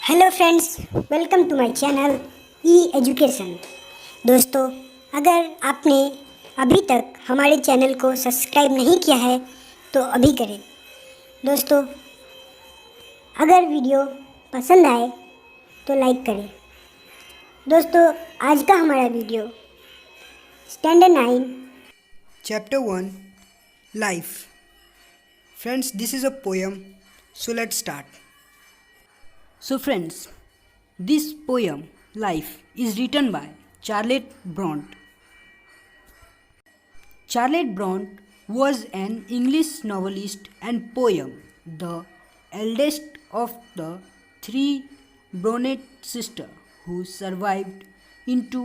Hello friends, welcome to my channel e education. दोस्तों, अगर आपने अभी तक हमारे चैनल को सब्सक्राइब नहीं किया है तो अभी करें। दोस्तों, अगर वीडियो पसंद आए तो लाइक करें। दोस्तों, आज का हमारा video standard 9 Chapter 1 Life. Friends, this is a poem, so let's start. So, friends, this poem, Life, is written by Charlotte Bronte. Charlotte Bronte was an English novelist and poem, the eldest of the three Bronte sisters who survived into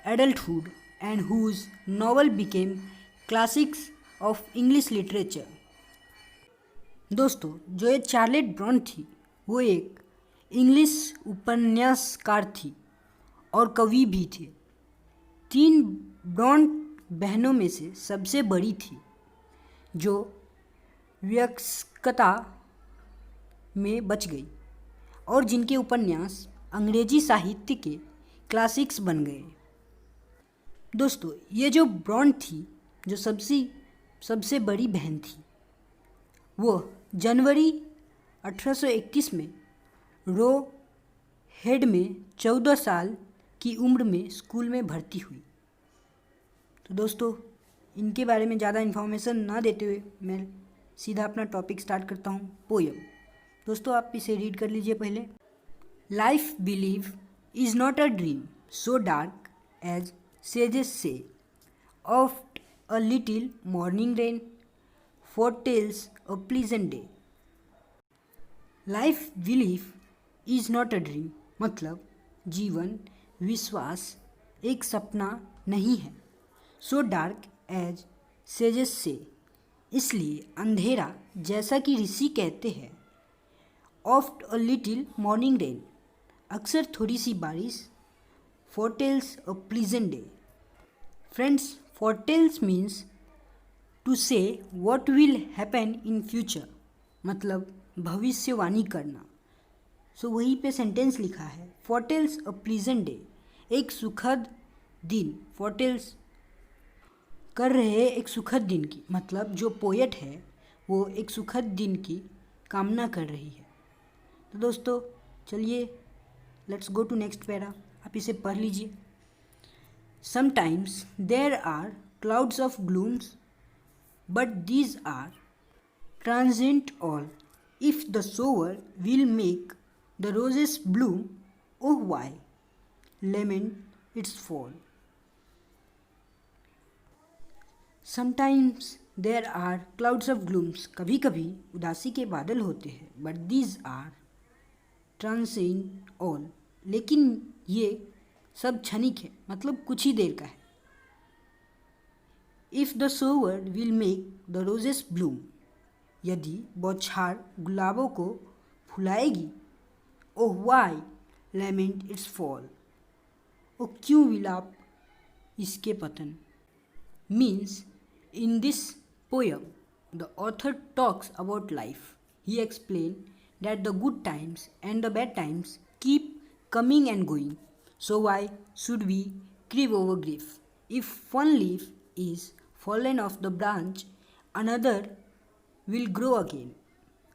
adulthood and whose novel became classics of English literature. दोस्तों, जो ये Charlotte ब्रॉन्ट थी वो एक English उपन्यासकार थी और कवि भी थे। तीन ब्रॉन्ट बहनों में से सबसे बड़ी थी, जो वयस्कता में बच गई और जिनके उपन्यास अंग्रेजी साहित्य के क्लासिक्स बन गए। दोस्तों, ये जो ब्रॉन्ट थी, जो सबसे बड़ी बहन थी, वो जनवरी 1831 में रो हेड में 14 साल की उम्र में स्कूल में भर्ती हुई। तो दोस्तों, इनके बारे में ज़्यादा इन्फॉर्मेशन ना देते हुए मैं सीधा अपना टॉपिक स्टार्ट करता हूँ, पोयम। दोस्तों, आप इसे रीड कर लीजिए पहले। Life believe is not a dream so dark as sages say, oft a little morning rain foretells a pleasant day. Life belief is not a dream, मतलब जीवन विश्वास एक सपना नहीं है। So dark as sages say, इसलिए अंधेरा जैसा कि ऋषि कहते हैं। Oft a little morning rain, अक्सर थोड़ी सी बारिश। Foretells a pleasant day. Friends, foretells means to say what will happen in future, मतलब भविष्यवाणी करना। सो वहीं पे सेंटेंस लिखा है, foretells a pleasant day, एक सुखद दिन। foretells कर रहे हैं एक सुखद दिन की, मतलब जो पोएट है वो एक सुखद दिन की कामना कर रही है। तो दोस्तों, चलिए let's go to next para. आप इसे पढ़ लीजिए। Sometimes there are clouds of glooms, but these are transient all. If the sower will make the roses bloom, oh why lament its fall. Sometimes there are clouds of glooms. कभी कभी उदासी के बादल होते हैं। But these are transient all. लेकिन ये सब क्षणिक है, मतलब कुछ ही देर का है। If the sower will make the roses bloom, यदि बौछार गुलाबों को फुलाएगी। Oh why lament its fall, oh क्यों विलाप इसके पतन। Means in this poem the author talks about life. He explain that the good times and the bad times keep coming and going. So why should we grieve over grief? If one leaf is fallen off the branch, another will grow again.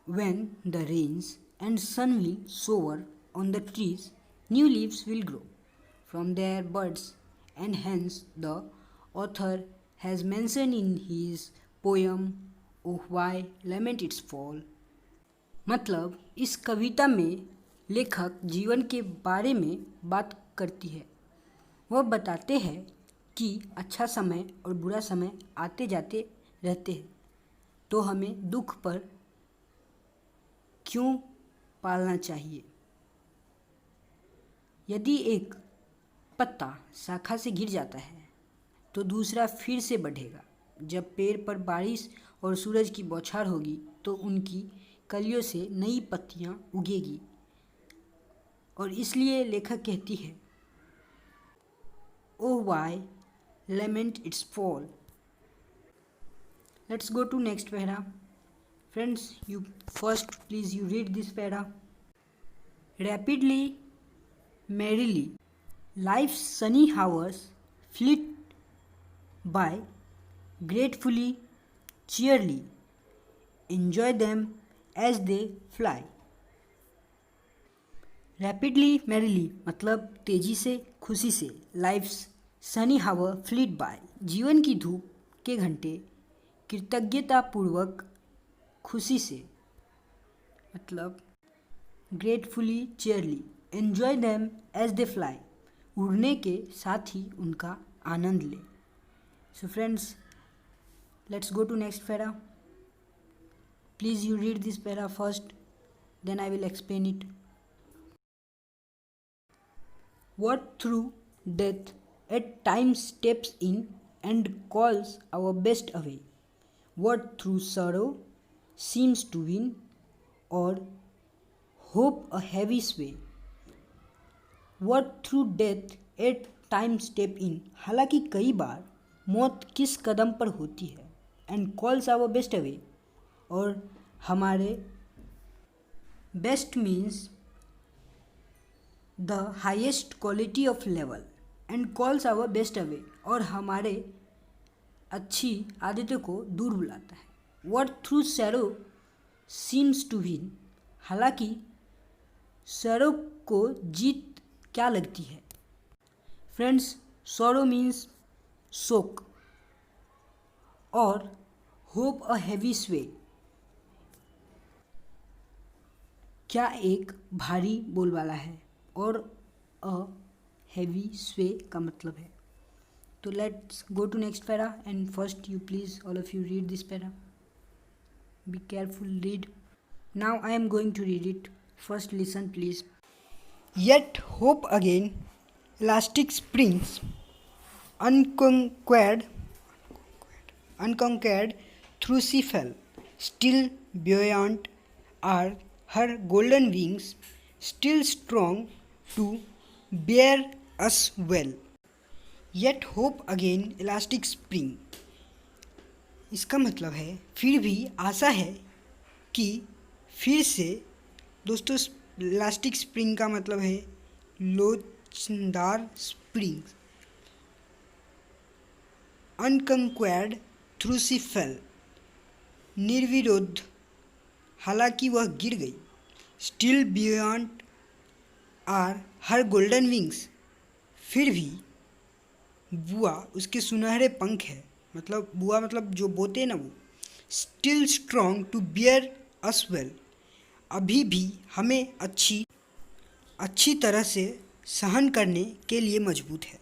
When the rains and sun will shower on the trees, new leaves will grow from their buds, and hence the author has mentioned in his poem, Oh why lament its fall. मतलब इस कविता में लेखक जीवन के बारे में बात करती है। वह बताते हैं कि अच्छा समय और बुरा समय आते जाते रहते हैं, तो हमें दुख पर क्यों पालना चाहिए। यदि एक पत्ता शाखा से गिर जाता है तो दूसरा फिर से बढ़ेगा। जब पेड़ पर बारिश और सूरज की बौछार होगी तो उनकी कलियों से नई पत्तियां उगेगी। और इसलिए लेखक कहती है, ओह Y lament its fall. Let's go to next para. Friends, you first please you read this para. rapidly, merrily. Life's sunny hours flit by gratefully, cheerily. Enjoy them as they fly. Rapidly merrily मतलब तेजी से खुशी से. Life's sunny hour fleet by जीवन की धूप के घंटे कृतज्ञतापूर्वक खुशी से मतलब gratefully cheerily. Enjoy them as they fly उड़ने के साथ ही उनका आनंद ले. So friends, let's go to next para. Please you read this para first, then I will explain it. What through death at times steps in and calls our best away? What through sorrow seems to win or hope a heavy sway? What through death at times step in? हालांकि कई बार मौत किस कदम पर होती है and calls our best away और हमारे best means the highest quality of level and calls our best away और हमारे अच्छी आदतों को दूर बुलाता है. What through sorrow seems to win हालांकि sorrow को जीत क्या लगती है. फ्रेंड्स, sorrow means शोक और hope a heavy sway क्या एक भारी बोलबाला है और अ हैवी स्वे का मतलब है. तो let's go to next para and first you please all of you read this para. Be careful, read. Now I am going to read it. First listen please. Yet hope again, elastic springs, unconquered through she fell. Still buoyant are her golden wings, still strong to bear us well. Yet hope again, elastic spring. इसका मतलब है फिर भी आशा है कि फिर से. दोस्तों, इलास्टिक स्प्रिंग का मतलब है लोचदार स्प्रिंग. अनकंक्वेर्ड थ्रू सी फेल निर्विरोध हालांकि वह गिर गई. Still beyond our her golden wings फिर भी बुआ उसके सुनहरे पंख है. मतलब बुआ मतलब जो बोते ना वो. Still strong to bear us well अभी भी हमें अच्छी तरह से सहन करने के लिए मजबूत है.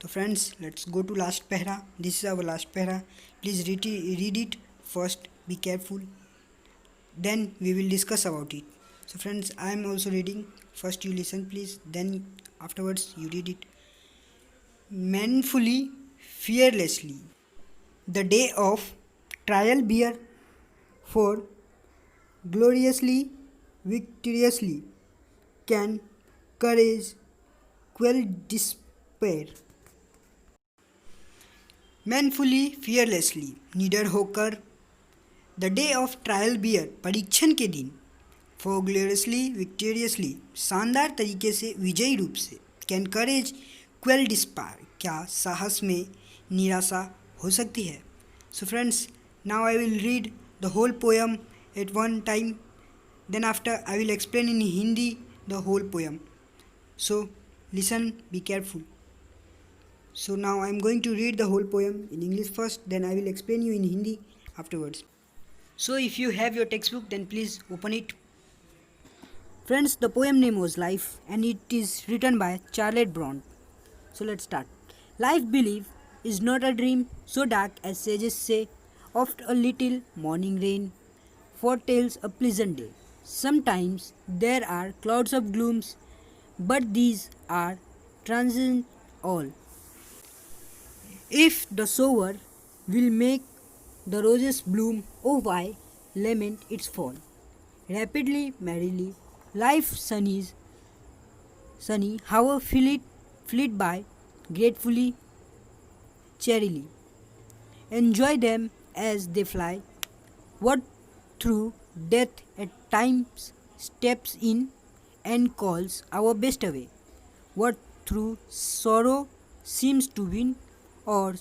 तो friends, let's go to last para. This is our last para. Please read it first. Be careful, then we will discuss about it. So friends, I am also reading. First you listen please, then afterwards you read it. Manfully, fearlessly, the day of trial bear, for gloriously, victoriously, can courage quell despair. Manfully, fearlessly, निडर होकर, the day of trial bear, परीक्षण के दिन, for gloriously विक्टोरियसली, शानदार तरीके से विजयी रूप से, कैन करेज क्वेल डिस्पायर, क्या साहस में निराशा हो सकती है. So friends, now I will read the whole poem at one time, then after I will explain in Hindi the whole poem. So listen, be careful. So now I am going to read the whole poem in English first, then I will explain you in Hindi afterwards. So if you have your textbook, then please open it. Friends, the poem name was Life and it is written by Charlotte Bronte. So let's start. Life, believe, is not a dream so dark as sages say. Oft a little morning rain foretells a pleasant day. Sometimes there are clouds of glooms, but these are transient all. If the sower will make the roses bloom, oh why lament its fall? Rapidly, merrily, life sunny, however flit by, gratefully, cheerily. Enjoy them as they fly. What through death at times steps in and calls our best away. What through sorrow seems to win, or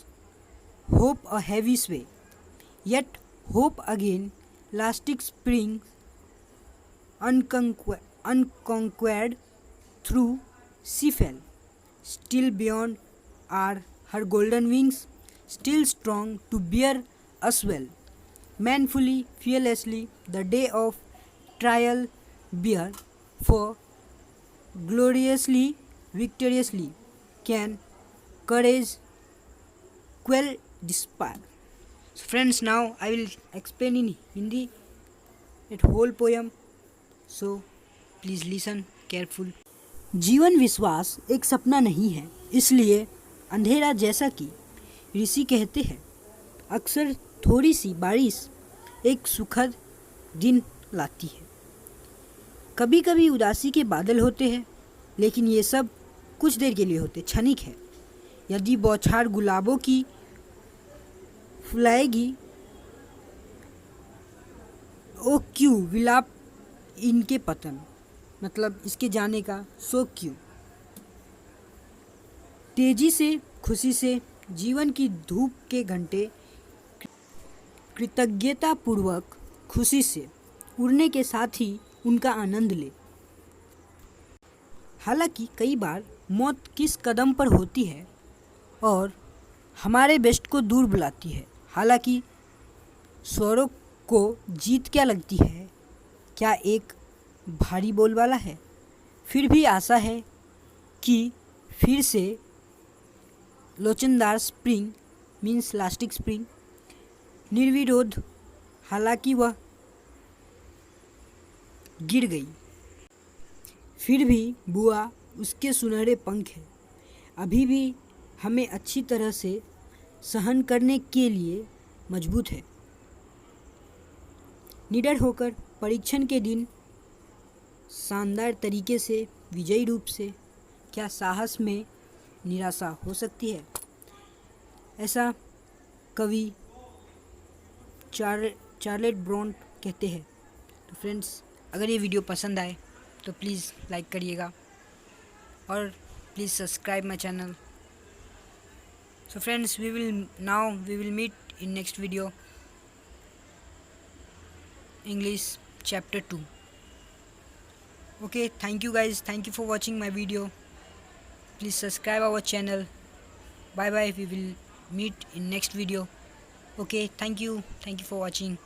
hope a heavy sway. Yet hope again, lasting spring, unconquered through she fell. Still beyond are her golden wings, still strong to bear us well. Manfully, fearlessly, the day of trial bear, for gloriously, victoriously, can courage quell despair. So friends, now I will explain in Hindi that whole poem. So please listen careful. जीवन विश्वास एक सपना नहीं है, इसलिए अंधेरा जैसा कि ऋषि कहते हैं, अक्सर थोड़ी सी बारिश एक सुखद दिन लाती है। कभी कभी उदासी के बादल होते हैं, लेकिन ये सब कुछ देर के लिए होते, क्षणिक है। यदि बौछार गुलाबों की फुलाएगी, ओ क्यों विलाप इनके पतन, मतलब इसके जाने का शोक क्यों। तेजी से, खुशी से, जीवन की धूप के घंटे कृतज्ञता पूर्वक खुशी से उड़ने के साथ ही उनका आनंद ले। हालांकि कई बार मौत किस कदम पर होती है और हमारे बेस्ट को दूर बुलाती है। हालांकि स्वरों को जीत क्या लगती है, क्या एक भारी बोलबाला है। फिर भी आशा है कि फिर से लोचनदार स्प्रिंग मीन्स लास्टिक स्प्रिंग निर्विरोध, हालांकि वह गिर गई, फिर भी बुआ उसके सुनहरे पंख है, अभी भी हमें अच्छी तरह से सहन करने के लिए मजबूत है। निडर होकर परीक्षण के दिन शानदार तरीके से, विजयी रूप से, क्या साहस में निराशा हो सकती है। ऐसा कवि चार्लेट ब्रॉन्ट कहते हैं। तो फ्रेंड्स, अगर ये वीडियो पसंद आए तो प्लीज़ लाइक करिएगा और please subscribe my channel. So friends, we will meet in next video, English chapter 2. Okay, thank you guys, thank you for watching my video. Please subscribe our channel. Bye bye, we will meet in next video. Okay, thank you for watching.